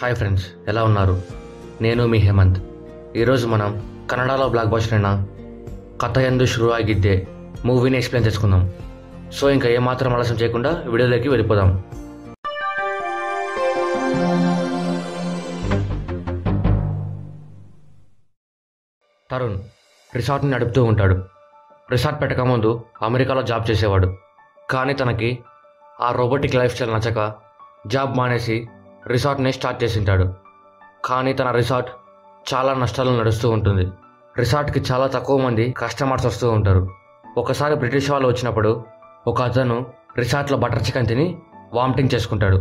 Hi friends, ఎలా ఉన్నారు? నేను మీ హేమంత్. ఈరోజు మనం కన్నడలో బ్లాక్ బస్టర్ అయిన కథయందు శురుವಾಗಿದ್ದೆ మూవీని ఎక్స్ప్లెయిన్ చేసుకుందాం. సో ఇంకా ఏమాత్రం ఆలస్యం చేయకుండా వీడియోలోకి వెళ్ళిపోదాం. తరుణ్ రిసార్ట్ని నడుపుతూ ఉంటాడు. రిసార్ట్ పెట్టకముందు అమెరికాలో జాబ్ చేసేవాడు. కానీ తనకి ఆ రోబోటిక్ లైఫ్ స్టైల్ నచ్చక జాబ్ మానేసి రిసార్ట్ని స్టార్ట్ చేసింటాడు. కానీ తన రిసార్ట్ చాలా నష్టాలు నడుస్తూ ఉంటుంది. రిసార్ట్కి చాలా తక్కువ మంది కస్టమర్స్ వస్తూ ఉంటారు. ఒకసారి బ్రిటిష్ వాళ్ళు వచ్చినప్పుడు ఒక అతను రిసార్ట్లో బటర్ చికెన్ తిని వామిటింగ్ చేసుకుంటాడు.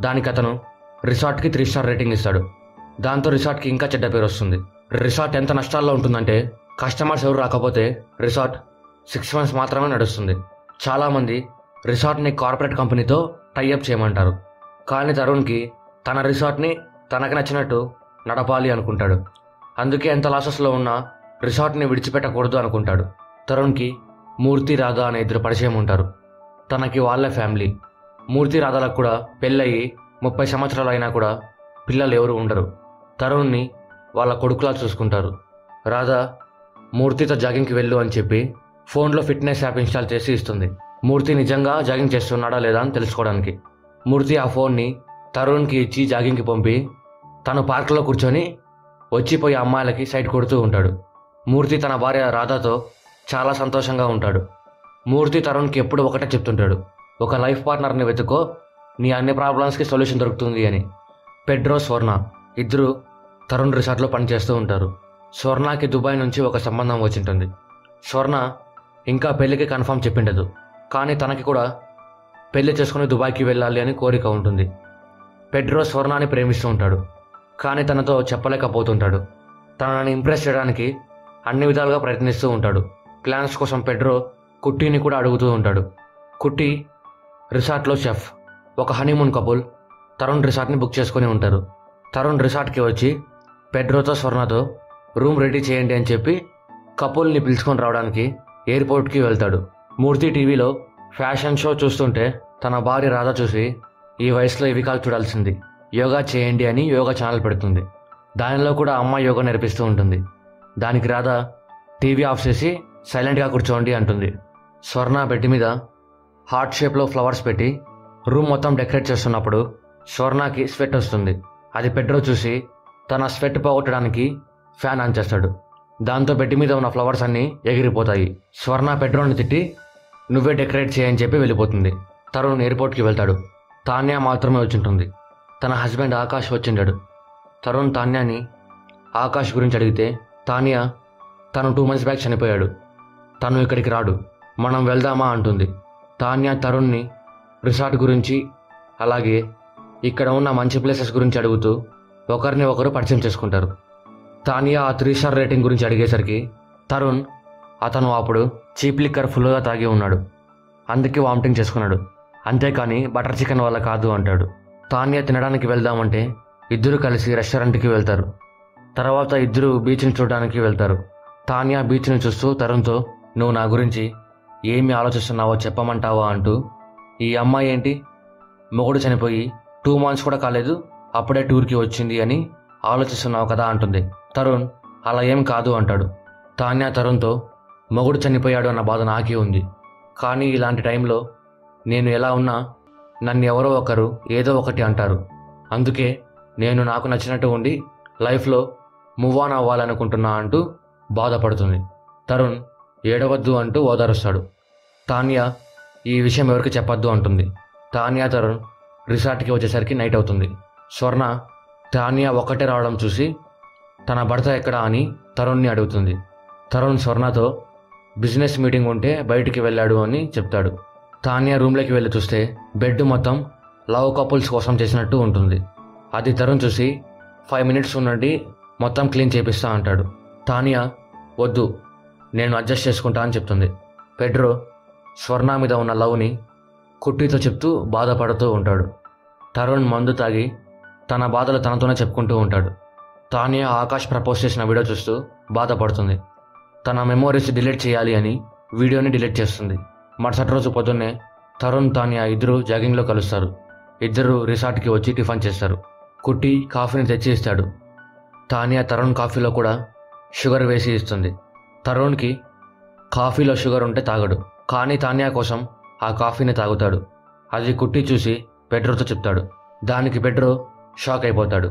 దానికి అతను రిసార్ట్కి 3 స్టార్ రేటింగ్ ఇస్తాడు. దాంతో రిసార్ట్కి ఇంకా చెడ్డ పేరు వస్తుంది. రిసార్ట్ ఎంత నష్టాల్లో ఉంటుందంటే కస్టమర్స్ ఎవరు రాకపోతే రిసార్ట్ 6 మంత్స్ మాత్రమే నడుస్తుంది. చాలామంది రిసార్ట్ని కార్పొరేట్ కంపెనీతో టైఅప్ చేయమంటారు. కానీ తరుణ్కి తన రిసార్ట్ని తనకు నచ్చినట్టు నడపాలి అనుకుంటాడు. అందుకే ఎంత లాసెస్లో ఉన్నా రిసార్ట్ని విడిచిపెట్టకూడదు అనుకుంటాడు. తరుణ్కి మూర్తి, రాధ అనే 2 పరిచయం ఉంటారు. తనకి వాళ్ళ ఫ్యామిలీ. మూర్తి, రాధలకు కూడా పెళ్ళయి 30 సంవత్సరాలు అయినా కూడా పిల్లలు ఎవరు ఉండరు. తరుణ్ని వాళ్ళ కొడుకులా చూసుకుంటారు. రాధ మూర్తితో జాగింగ్కి వెళ్ళు అని చెప్పి ఫోన్లో ఫిట్నెస్ యాప్ ఇన్స్టాల్ చేసి ఇస్తుంది. మూర్తి నిజంగా జాగింగ్ చేస్తున్నాడా లేదా అని తెలుసుకోవడానికి. మూర్తి ఆ ఫోన్ని తరుణ్కి ఇచ్చి జాగింగ్కి పంపి తను పార్క్లో కూర్చొని వచ్చిపోయే అమ్మాయిలకి సైట్ కొడుతూ ఉంటాడు. మూర్తి తన భార్య రాధతో చాలా సంతోషంగా ఉంటాడు. మూర్తి తరుణ్కి ఎప్పుడు ఒకటే చెప్తుంటాడు, ఒక లైఫ్ పార్ట్నర్ని వెతుకో, నీ అన్ని ప్రాబ్లమ్స్కి సొల్యూషన్ దొరుకుతుంది అని. పెడ్రో, స్వర్ణ ఇద్దరు తరుణ్ రిసార్ట్లో పనిచేస్తూ ఉంటారు. స్వర్ణకి దుబాయ్ నుంచి ఒక సంబంధం వచ్చింటుంది. స్వర్ణ ఇంకా పెళ్ళికి కన్ఫర్మ్ చెప్పిండదు. కానీ తనకి కూడా పెళ్లి చేసుకుని దుబాయ్కి వెళ్ళాలి అని కోరిక ఉంటుంది. పెడ్రో స్వర్ణని ప్రేమిస్తూ ఉంటాడు. కానీ తనతో చెప్పలేకపోతుంటాడు. తనని ఇంప్రెస్ చేయడానికి అన్ని విధాలుగా ప్రయత్నిస్తూ ఉంటాడు. ప్లాన్స్ కోసం పెడ్రో కుట్టిని కూడా అడుగుతూ ఉంటాడు. కుట్టి రిసార్ట్లో షెఫ్. ఒక హనీమూన్ కపుల్ తరుణ్ రిసార్ట్ని బుక్ చేసుకుని ఉంటారు. తరుణ్ రిసార్ట్కి వచ్చి పెడ్రోతో స్వర్ణతో రూమ్ రెడీ చేయండి అని చెప్పి కపుల్ని పిలుచుకొని రావడానికి ఎయిర్పోర్ట్కి వెళ్తాడు. మూర్తి టీవీలో ఫ్యాషన్ షో చూస్తుంటే తన భార్య రాధ చూసి, ఈ వయసులో ఇవి కాదు చూడాల్సింది, యోగా చేయండి అని యోగా ఛానల్ పెడుతుంది. దానిలో కూడా అమ్మాయి యోగా నేర్పిస్తూ ఉంటుంది. దానికి రాధ టీవీ ఆఫ్ చేసి సైలెంట్గా కూర్చోండి అంటుంది. స్వర్ణ బెడ్ మీద హార్ట్ షేప్లో ఫ్లవర్స్ పెట్టి రూమ్ మొత్తం డెకరేట్ చేస్తున్నప్పుడు స్వర్ణకి స్వెట్ వస్తుంది. అది పెడ్రో చూసి తన స్వెట్ పోగొట్టడానికి ఫ్యాన్ ఆన్ చేస్తాడు. దాంతో బెడ్ మీద ఉన్న ఫ్లవర్స్ అన్నీ ఎగిరిపోతాయి. స్వర్ణ పెడ్రోని తిట్టి నువ్వే డెకరేట్ చేయని చెప్పి వెళ్ళిపోతుంది. తరుణ్ ఎయిర్పోర్ట్కి వెళ్తాడు. తాన్యా మాత్రమే వచ్చింటుంది. తన హస్బెండ్ ఆకాష్ వచ్చిండాడు. తరుణ్ తాన్యాని ఆకాష్ గురించి అడిగితే తాన్యా తను 2 మంత్స్ బ్యాక్ చనిపోయాడు, తను ఇక్కడికి రాడు, మనం వెళ్దామా అంటుంది. తాన్యా తరుణ్ని రిసార్ట్ గురించి అలాగే ఇక్కడ ఉన్న మంచి ప్లేసెస్ గురించి అడుగుతూ ఒకరిని ఒకరు పరిచయం చేసుకుంటారు. తాన్యా ఆ 3 స్టార్ రేటింగ్ గురించి అడిగేసరికి తరుణ్ అతను అప్పుడు చీప్ లిక్కర్ ఫుల్గా తాగి ఉన్నాడు, అందుకే వామిటింగ్ చేసుకున్నాడు, అంతేకాని బటర్ చికెన్ వల్ల కాదు అంటాడు. తాన్యా తినడానికి వెళ్దామంటే ఇద్దరు కలిసి రెస్టారెంట్కి వెళ్తారు. తర్వాత ఇద్దరు బీచ్ని చూడడానికి వెళ్తారు. తాన్యా బీచ్ని చూస్తూ తరుణ్తో, నువ్వు నా గురించి ఏమి ఆలోచిస్తున్నావో చెప్పమంటావా అంటూ, ఈ అమ్మాయి ఏంటి మొగుడు చనిపోయి 2 మంత్స్ కూడా కాలేదు అప్పుడే టూర్కి వచ్చింది అని ఆలోచిస్తున్నావు కదా అంటుంది. తరుణ్ అలా ఏం కాదు అంటాడు. తాన్యా తరుణ్తో, మొగుడు చనిపోయాడు అన్న బాధ నాకే ఉంది, కానీ ఇలాంటి టైంలో నేను ఎలా ఉన్నా నన్ను ఎవరో ఒకరు ఏదో ఒకటి అంటారు, అందుకే నేను నాకు నచ్చినట్టు ఉండి లైఫ్లో మూవ్ ఆన్ అవ్వాలనుకుంటున్నా అంటూ బాధపడుతుంది. తరుణ్ ఏడవద్దు అంటూ ఓదారుస్తాడు. తాన్యా ఈ విషయం ఎవరికి చెప్పొద్దు అంటుంది. తాన్యా తరుణ్ రిసార్ట్కి వచ్చేసరికి నైట్ అవుతుంది. స్వర్ణ తాన్యా ఒక్కటే రావడం చూసి తన భర్త ఎక్కడా అని తరుణ్ని అడుగుతుంది. తరుణ్ స్వర్ణతో బిజినెస్ మీటింగ్ ఉంటే బయటికి వెళ్ళాడు అని చెప్తాడు. తాన్యా రూమ్లోకి వెళ్ళి చూస్తే బెడ్ మొత్తం లవ్ కపుల్స్ కోసం చేసినట్టు ఉంటుంది. అది తరుణ్ చూసి 5 మినిట్స్ ఉండండి మొత్తం క్లీన్ చేపిస్తా అంటాడు. తాన్యా వద్దు నేను అడ్జస్ట్ చేసుకుంటా అని చెప్తుంది. పెడ్రో స్వర్ణ మీద ఉన్న లవ్ని కుట్టితో చెప్తూ బాధపడుతూ ఉంటాడు. తరుణ్ మందు తాగి తన బాధలు తనతోనే చెప్పుకుంటూ ఉంటాడు. తాన్యా ఆకాష్ ప్రపోజ్ చేసిన వీడియో చూస్తూ బాధపడుతుంది. తన మెమోరీస్ డిలీట్ చేయాలి అని వీడియోని డిలీట్ చేస్తుంది. మరుసటి రోజు పొద్దున్నే తరుణ్ తాన్యా ఇద్దరు జాగింగ్లో కలుస్తారు. ఇద్దరు రిసార్ట్కి వచ్చి టిఫిన్ చేస్తారు. కుట్టి కాఫీని తెచ్చి ఇస్తాడు. తానియా తరుణ్ కాఫీలో కూడా షుగర్ వేసి ఇస్తుంది. తరుణ్కి కాఫీలో షుగర్ ఉంటే తాగడు, కానీ తానియా కోసం ఆ కాఫీని తాగుతాడు. అది కుట్టి చూసి పెడ్రోతో చెప్తాడు. దానికి పెడ్రో షాక్ అయిపోతాడు.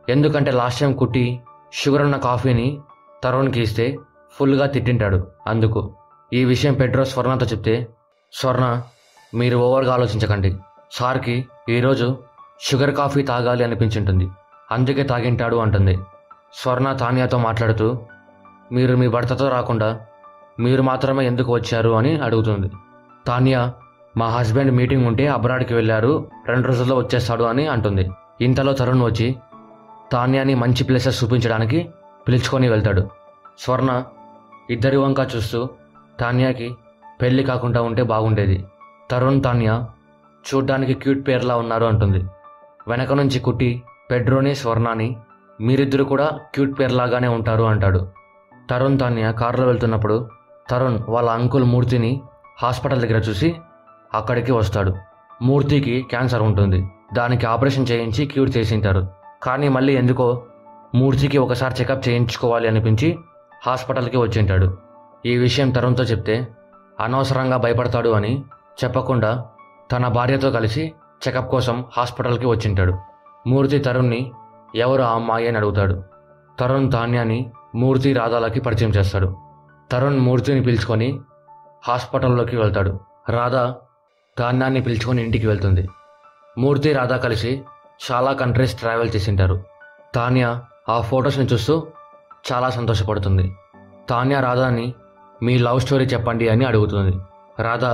ఎందుకంటే లాస్ట్ టైం కుట్టి షుగర్ ఉన్న కాఫీని తరుణ్కి ఇస్తే ఫుల్గా తిట్టింటాడు. అందుకు ఈ విషయం పెడ్రో స్వర్ణతో చెప్తే, స్వర్ణ మీరు ఓవర్గా ఆలోచించకండి, సార్కి ఈరోజు షుగర్ కాఫీ తాగాలి అనిపించుంటుంది, అందుకే తాగింటాడు అంటుంది. స్వర్ణ తానియాతో మాట్లాడుతూ మీరు మీ భర్తతో రాకుండా మీరు మాత్రమే ఎందుకు వచ్చారు అని అడుగుతుంది. తానియా మా హస్బెండ్ మీటింగ్ ఉంటే అబ్రాడ్కి వెళ్ళారు, 2 రోజుల్లో వచ్చేస్తాడు అని అంటుంది. ఇంతలో తరుణ్ వచ్చి తానియాని మంచి ప్లేసెస్ చూపించడానికి పిలుచుకొని వెళ్తాడు. స్వర్ణ ఇద్దరి వంక చూస్తూ తానియాకి పెళ్లి కాకుండా ఉంటే బాగుండేది, తరుణ్ తానియా చూడ్డానికి క్యూట్ పేర్లా ఉన్నారు అంటుంది. వెనక నుంచి కుట్టి పెడ్రోని స్వర్ణని మీరిద్దరు కూడా క్యూట్ పేర్లాగానే ఉంటారు అంటాడు. తరుణ్ తానియా కారులో వెళ్తున్నప్పుడు తరుణ్ వాళ్ళ అంకుల్ మూర్తిని హాస్పిటల్ దగ్గర చూసి అక్కడికి వస్తాడు. మూర్తికి క్యాన్సర్ ఉంటుంది, దానికి ఆపరేషన్ చేయించి క్యూర్ చేసింటారు. కానీ మళ్ళీ ఎందుకో మూర్తికి ఒకసారి చెకప్ చేయించుకోవాలి అనిపించి హాస్పిటల్కి వచ్చింటాడు. ఈ విషయం తరుణ్తో చెప్తే అనవసరంగా భయపడతాడు అని చెప్పకుండా తన భార్యతో కలిసి చెకప్ కోసం హాస్పిటల్కి వచ్చింటాడు. మూర్తి తరుణ్ని ఎవరు ఆ అమ్మాయి అని అడుగుతాడు. తరుణ్ తాన్యాని మూర్తి రాధాలకి పరిచయం చేస్తాడు. తరుణ్ మూర్తిని పిలుచుకొని హాస్పిటల్లోకి వెళ్తాడు. రాధా తాన్యాన్ని పిలుచుకొని ఇంటికి వెళ్తుంది. మూర్తి రాధా కలిసి చాలా కంట్రీస్ ట్రావెల్ చేసింటారు. తాన్యా ఆ ఫొటోస్ని చూస్తూ చాలా సంతోషపడుతుంది. తాన్యా రాధాని మీ లవ్ స్టోరీ చెప్పండి అని అడుగుతుంది. రాధా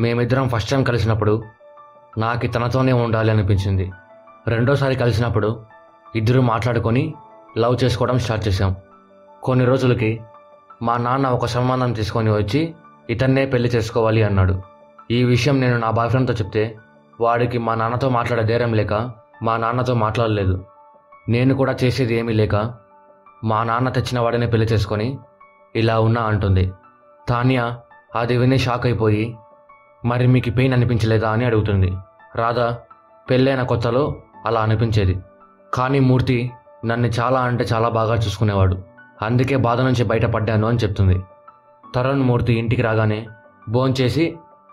మేమిద్దరం ఫస్ట్ టైం కలిసినప్పుడు నాకు తనతోనే ఉండాలి అనిపించింది, రెండోసారి కలిసినప్పుడు ఇద్దరు మాట్లాడుకొని లవ్ చేసుకోవడం స్టార్ట్ చేశాం. కొన్ని రోజులకి మా నాన్న ఒక సంబంధం తీసుకొని వచ్చి ఇతన్నే పెళ్లి చేసుకోవాలి అన్నాడు. ఈ విషయం నేను నా బాయ్ ఫ్రెండ్తో చెప్తే వాడికి మా నాన్నతో మాట్లాడే ధైర్యం లేక మా నాన్నతో మాట్లాడలేదు. నేను కూడా చేసేది ఏమీ లేక మా నాన్న తెచ్చిన వాడిని పెళ్లి చేసుకొని ఇలా ఉన్నా అంటుంది. తాన్యా అది విని షాక్ అయిపోయి మరి మీకు పెయిన్ అనిపించలేదా అని అడుగుతుంది. రాధా పెళ్ళైన కొత్తలో అలా అనిపించేది, కానీ మూర్తి నన్ను చాలా అంటే చాలా బాగా చూసుకునేవాడు, అందుకే బాధ నుంచి బయటపడ్డాను అని చెప్తుంది. తరుణ్ మూర్తి ఇంటికి రాగానే భోంచేసి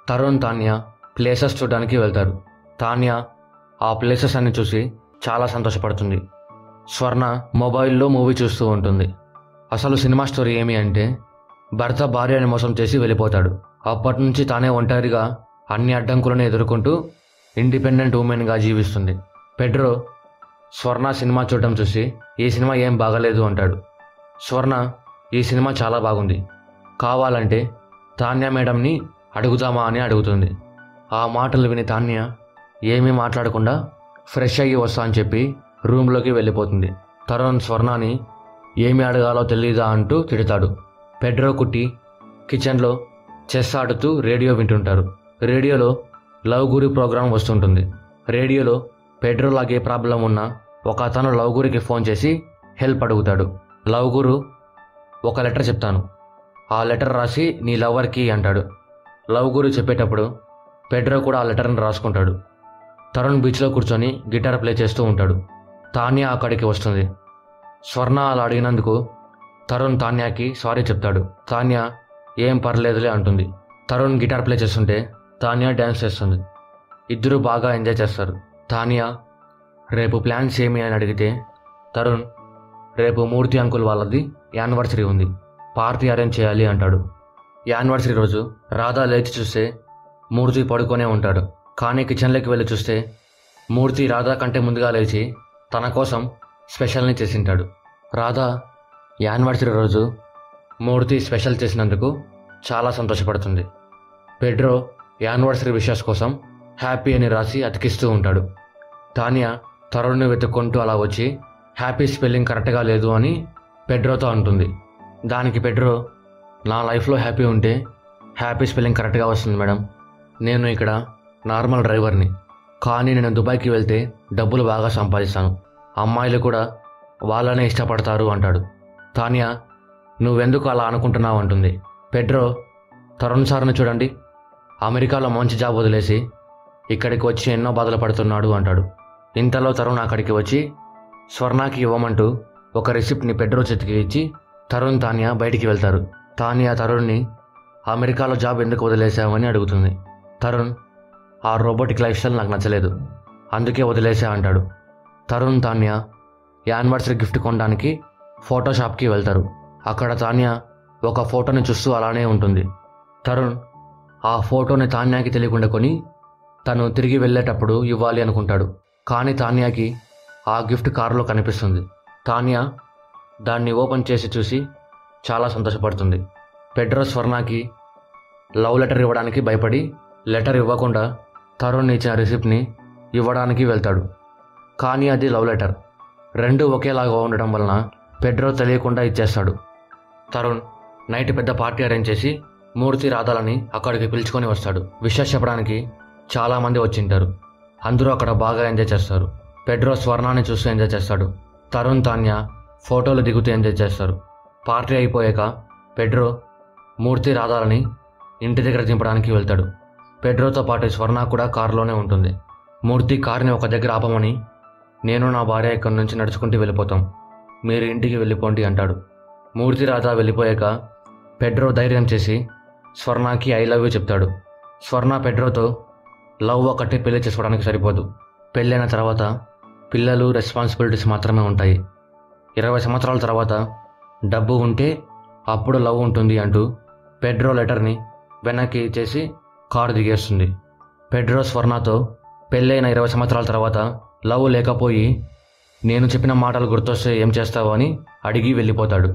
తరుణ్ తాన్యా ప్లేసెస్ చూడడానికి వెళ్తారు. తాన్యా ఆ ప్లేసెస్ అన్ని చూసి చాలా సంతోషపడుతుంది. స్వర్ణ మొబైల్లో మూవీ చూస్తూ ఉంటుంది. అసలు సినిమా స్టోరీ ఏమి అంటే భర్త భార్యని మోసం చేసి వెళ్ళిపోతాడు. అప్పటి నుంచి తానే ఒంటరిగా అన్ని అడ్డంకులను ఎదుర్కొంటూ ఇండిపెండెంట్ ఉమెన్గా జీవిస్తుంది. పెడ్రో స్వర్ణ సినిమా చూడటం చూసి ఈ సినిమా ఏం బాగలేదు అంటాడు. స్వర్ణ ఈ సినిమా చాలా బాగుంది, కావాలంటే తాన్యా మేడంని అడుగుదామా అని అడుగుతుంది. ఆ మాటలు విని తాన్యా ఏమీ మాట్లాడకుండా ఫ్రెష్ అయ్యి వస్తా అని చెప్పి రూమ్లోకి వెళ్ళిపోతుంది. తరుణ్ స్వర్ణని ఏమి అడగాలో తెలీదా అంటూ తిడతాడు. పెడ్రో కుట్టి కిచెన్లో చెస్ ఆడుతూ రేడియో వింటుంటారు. రేడియోలో లవ్ గురి ప్రోగ్రాం వస్తుంటుంది. రేడియోలో పెడ్రోలాగే ప్రాబ్లం ఉన్న ఒక అతను లవ్ గురికి ఫోన్ చేసి హెల్ప్ అడుగుతాడు. లవ్ గురు ఒక లెటర్ చెప్తాను, ఆ లెటర్ రాసి నీ లవర్కి అంటాడు. లవ్ గురు చెప్పేటప్పుడు పెడ్రో కూడా ఆ లెటర్ని రాసుకుంటాడు. తరుణ్ బీచ్లో కూర్చొని గిటార్ ప్లే చేస్తూ ఉంటాడు. తాన్యా అక్కడికి వస్తుంది. స్వర్ణ అలా అడిగినందుకు తరుణ్ తాన్యాకి సారీ చెప్తాడు. తాన్యా ఏం పర్లేదులే అంటుంది. తరుణ్ గిటార్ ప్లే చేస్తుంటే తాన్యా డ్యాన్స్ చేస్తుంది. ఇద్దరు బాగా ఎంజాయ్ చేస్తారు. తాన్యా రేపు ప్లాన్స్ ఏమి అని అడిగితే తరుణ్ రేపు మూర్తి అంకుల్ వాళ్ళది యానివర్సరీ ఉంది, పార్టీ అరేంజ్ చేయాలి అంటాడు. యానివర్సరీ రోజు రాధా లేచి చూస్తే మూర్తి పడుకొనే ఉంటాడు. కానీ కిచెన్లోకి వెళ్ళి చూస్తే మూర్తి రాధా కంటే ముందుగా లేచి తన కోసం స్పెషల్ని చేసింటాడు. రాధా యానివర్సరీ రోజు మూర్తి స్పెషల్ చేసినందుకు చాలా సంతోషపడుతుంది. పెడ్రో యానివర్సరీ విషెస్ కోసం హ్యాపీ అని రాసి అతికిస్తూ ఉంటాడు. తాన్యా తరుణ్ని వెతుక్కుంటూ అలా వచ్చి హ్యాపీ స్పెల్లింగ్ కరెక్ట్గా లేదు అని పెడ్రోతో అంటుంది. దానికి పెడ్రో నా లైఫ్లో హ్యాపీ ఉంటే హ్యాపీ స్పెల్లింగ్ కరెక్ట్గా వస్తుంది మేడం, నేను ఇక్కడ నార్మల్ డ్రైవర్ని, కానీ నేను దుబాయ్కి వెళ్తే డబ్బులు బాగా సంపాదిస్తాను, అమ్మాయిలు కూడా వాళ్ళనే ఇష్టపడతారు అంటాడు. తాన్యా నువ్వెందుకు అలా అనుకుంటున్నావు అంటుంది. పెడ్రో తరుణ్ సార్ని చూడండి, అమెరికాలో మంచి జాబ్ వదిలేసి ఇక్కడికి వచ్చి ఎన్నో బాధలు పడుతున్నాడు అంటాడు. ఇంతలో తరుణ్ అక్కడికి వచ్చి స్వర్ణకి ఇవ్వమంటూ ఒక రిసిప్ట్ని పెడ్రో చేతికి ఇచ్చి తరుణ్ తాన్యా బయటికి వెళ్తారు. తాన్యా తరుణ్ని అమెరికాలో జాబ్ ఎందుకు వదిలేసావని అడుగుతుంది. తరుణ్ ఆ రోబోటిక్ లైఫ్ స్టైల్ నాకు నచ్చలేదు, అందుకే వదిలేసా అంటాడు. తరుణ్ తాన్యా యానివర్సరీ గిఫ్ట్ కొనడానికి ఫోటోషాప్కి వెళ్తారు. అక్కడ తాన్యా ఒక ఫోటోని చూస్తూ అలానే ఉంటుంది. తరుణ్ ఆ ఫోటోని తాన్యాకి తెలియకుండా కొని తను తిరిగి వెళ్ళేటప్పుడు ఇవ్వాలి అనుకుంటాడు. కానీ తాన్యాకి ఆ గిఫ్ట్ కారులో కనిపిస్తుంది. తాన్యా దాన్ని ఓపెన్ చేసి చూసి చాలా సంతోషపడుతుంది. పెడ్రో స్వర్ణకి లవ్ లెటర్ ఇవ్వడానికి భయపడి లెటర్ ఇవ్వకుండా తరుణ్ ఇచ్చిన రిసిప్ట్ని ఇవ్వడానికి వెళ్తాడు. కానీ అది లవ్ లెటర్. రెండు ఒకేలాగా ఉండడం వలన పెడ్రో తెలియకుండా ఇచ్చేస్తాడు. తరుణ్ నైట్ పెద్ద పార్టీ అరేంజ్ చేసి మూర్తి రాధాలని అక్కడికి పిలుచుకొని వస్తాడు. విషెస్ చెప్పడానికి చాలామంది వచ్చింటారు. అందరూ అక్కడ బాగా ఎంజాయ్ చేస్తారు. పెడ్రో స్వర్ణాన్ని చూస్తూ ఎంజాయ్ చేస్తాడు. తరుణ్ తాన్యా ఫోటోలు దిగుతూ ఎంజాయ్ చేస్తారు. పార్టీ అయిపోయాక పెడ్రో మూర్తి రాధాలని ఇంటి దగ్గర దింపడానికి వెళ్తాడు. పెడ్రోతో పాటు స్వర్ణ కూడా కారులోనే ఉంటుంది. మూర్తి కారుని ఒక దగ్గర ఆపమని, నేను నా భార్య ఇక్కడి నుంచి నడుచుకుంటూ వెళ్ళిపోతాం, మీరు ఇంటికి వెళ్ళిపోండి అంటాడు. మూర్తి రాధా వెళ్ళిపోయాక పెడ్రో ధైర్యం చేసి స్వర్ణకి ఐ లవ్ యూ చెప్తాడు. స్వర్ణ పెడ్రోతో లవ్ ఒకటి పెళ్లి చేసుకోవడానికి సరిపోదు, పెళ్ళైన తర్వాత పిల్లలు రెస్పాన్సిబిలిటీస్ మాత్రమే ఉంటాయి, 20 సంవత్సరాల తర్వాత డబ్బు ఉంటే అప్పుడు లవ్ ఉంటుంది అంటూ పెడ్రో లెటర్ని వెనక్కి ఇచ్చేసి కారు దిగేస్తుంది. పెడ్రో స్వర్ణతో పెళ్ళైన 20 సంవత్సరాల తర్వాత లవ్ లేకపోయి నేను చెప్పిన మాటలు గుర్తొస్తే ఏం చేస్తావో అని అడిగి వెళ్ళిపోతాడు.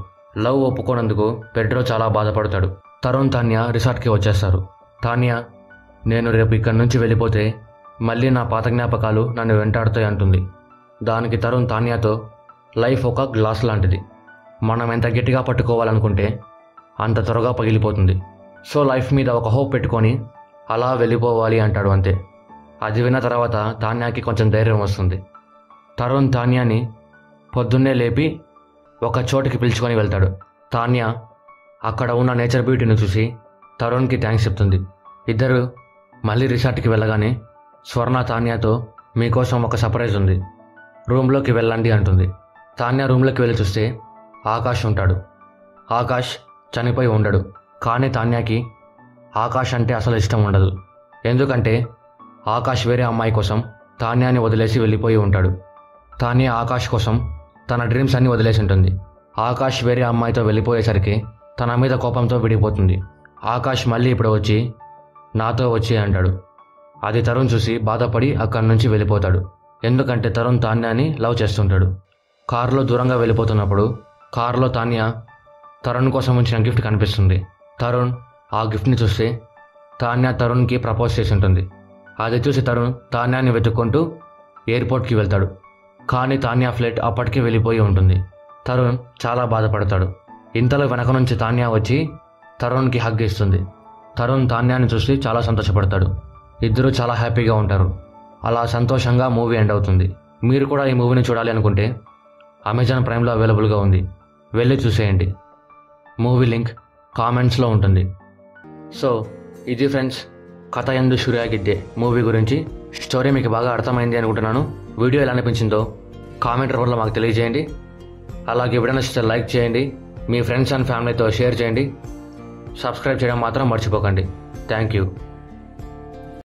లవ్ ఒప్పుకోనందుకు పెడ్రో చాలా బాధపడతాడు. తరుణ్ తాన్యా రిసార్ట్కి వచ్చేస్తారు. తాన్యా నేను రేపు ఇక్కడి నుంచి వెళ్ళిపోతే మళ్ళీ నా పాత జ్ఞాపకాలు నన్ను వెంటాడుతాయి అంటుంది. దానికి తరుణ్ తాన్యాతో లైఫ్ ఒక గ్లాస్ లాంటిది, మనం ఎంత గట్టిగా పట్టుకోవాలనుకుంటే అంత త్వరగా పగిలిపోతుంది, సో లైఫ్ మీద ఒక హోప్ పెట్టుకొని అలా వెళ్ళిపోవాలి అంటాడు. అంతే. అది విన్న తర్వాత తాన్యాకి కొంచెం ధైర్యం వస్తుంది. తరుణ్ తాన్యాని పొద్దున్నే లేపి ఒక చోటుకి పిలుచుకొని వెళ్తాడు. తాన్యా అక్కడ ఉన్న నేచర్ బ్యూటీని చూసి తరుణ్కి థ్యాంక్స్ చెప్తుంది. ఇద్దరు మళ్ళీ రిసార్ట్కి వెళ్ళగానే స్వర్ణ తాన్యాతో మీకోసం ఒక సర్ప్రైజ్ ఉంది, రూమ్లోకి వెళ్ళండి అంటుంది. తాన్యా రూమ్లోకి వెళ్ళి చూస్తే ఆకాష్ ఉంటాడు. ఆకాష్ చనిపోయి ఉండడు. కానీ తాన్యాకి ఆకాష్ అంటే అసలు ఇష్టం ఉండదు. ఎందుకంటే ఆకాష్ వేరే అమ్మాయి కోసం తాన్యాని వదిలేసి వెళ్ళిపోయి ఉంటాడు. తాన్యా ఆకాష్ కోసం తన డ్రీమ్స్ అన్నీ వదిలేసి ఉంటుంది. ఆకాష్ వేరే అమ్మాయితో వెళ్ళిపోయేసరికి తన మీద కోపంతో విడిపోతుంది. ఆకాష్ మళ్ళీ ఇప్పుడు వచ్చి నాతో వచ్చి అంటాడు. అది తరుణ్ చూసి బాధపడి అక్కడి నుంచి వెళ్ళిపోతాడు. ఎందుకంటే తరుణ్ తాన్యాని లవ్ చేస్తుంటాడు. కారులో దూరంగా వెళ్ళిపోతున్నప్పుడు కారులో తాన్యా తరుణ్ కోసం ఉంచిన గిఫ్ట్ కనిపిస్తుంది. తరుణ్ ఆ గిఫ్ట్ని చూస్తే తాన్యా తరుణ్కి ప్రపోజ్ చేసి ఉంటుంది. అది చూసి తరుణ్ తాన్యాని వెతుక్కుంటూ ఎయిర్పోర్ట్కి వెళ్తాడు. కానీ తాన్యా ఫ్లైట్ అప్పటికే వెళ్ళిపోయి ఉంటుంది. తరుణ్ చాలా బాధపడతాడు. ఇంతలో వెనక నుంచి తాన్యా వచ్చి తరుణ్కి హగ్ ఇస్తుంది. తరుణ్ తాన్యాని చూసి చాలా సంతోషపడతాడు. ఇద్దరూ చాలా హ్యాపీగా ఉంటారు. అలా సంతోషంగా మూవీ ఎండ్ అవుతుంది. మీరు కూడా ఈ మూవీని చూడాలి అనుకుంటే అమెజాన్ ప్రైమ్లో అవైలబుల్గా ఉంది, వెళ్ళి చూసేయండి. మూవీ లింక్ కామెంట్స్లో ఉంటుంది. సో ఇది ఫ్రెండ్స్, కథ యందు సూర్యాగిద్దే మూవీ గురించి స్టోరీ మీకు బాగా అర్థమైంది అనుకుంటున్నాను. వీడియో ఎలా అనిపించిందో కామెంట్ రూపంలో మాకు తెలియజేయండి. అలాగే వీడియో నచ్చితే లైక్ చేయండి, మీ ఫ్రెండ్స్ అండ్ ఫ్యామిలీతో షేర్ చేయండి, సబ్స్క్రైబ్ చేయడం మాత్రం మర్చిపోకండి. Thank you.